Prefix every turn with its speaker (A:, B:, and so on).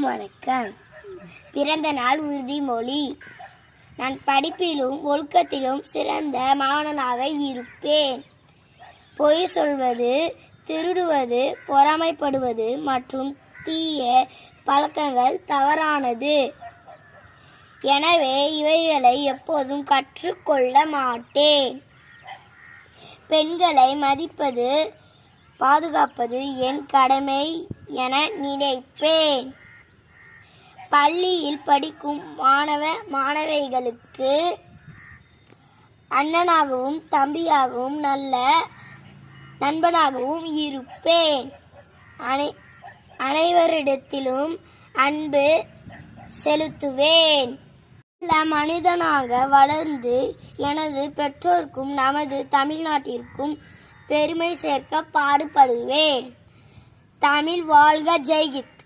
A: அனைவருக்கும் வணக்கம். பிறந்த நாள் உறுதிமொழி. நான் படிப்பிலும் ஒழுக்கத்திலும் சிறந்த மாணவனாக இருப்பேன். பொய் சொல்வது, திருடுவது, பொறாமைப்படுவது மற்றும் தீய பழக்கங்கள் தவறானது. எனவே இவைகளை எப்போதும் கற்றுக்கொள்ள மாட்டேன். பெண்களை மதிப்பது, பாதுகாப்பது என் கடமை என நினைப்பேன். பள்ளியில் படிக்கும் மாணவிகளுக்கு அண்ணனாகவும் தம்பியாகவும் நல்ல நண்பனாகவும் இருப்பேன். அனைவரிடத்திலும் அன்பு செலுத்துவேன். மனிதனாக வளர்ந்து எனது பெற்றோருக்கும் நமது தமிழ்நாட்டிற்கும் பெருமை சேர்க்க பாடுபடுவேன். தமிழ் வாழ்க, ஜெய் ஹிந்த்.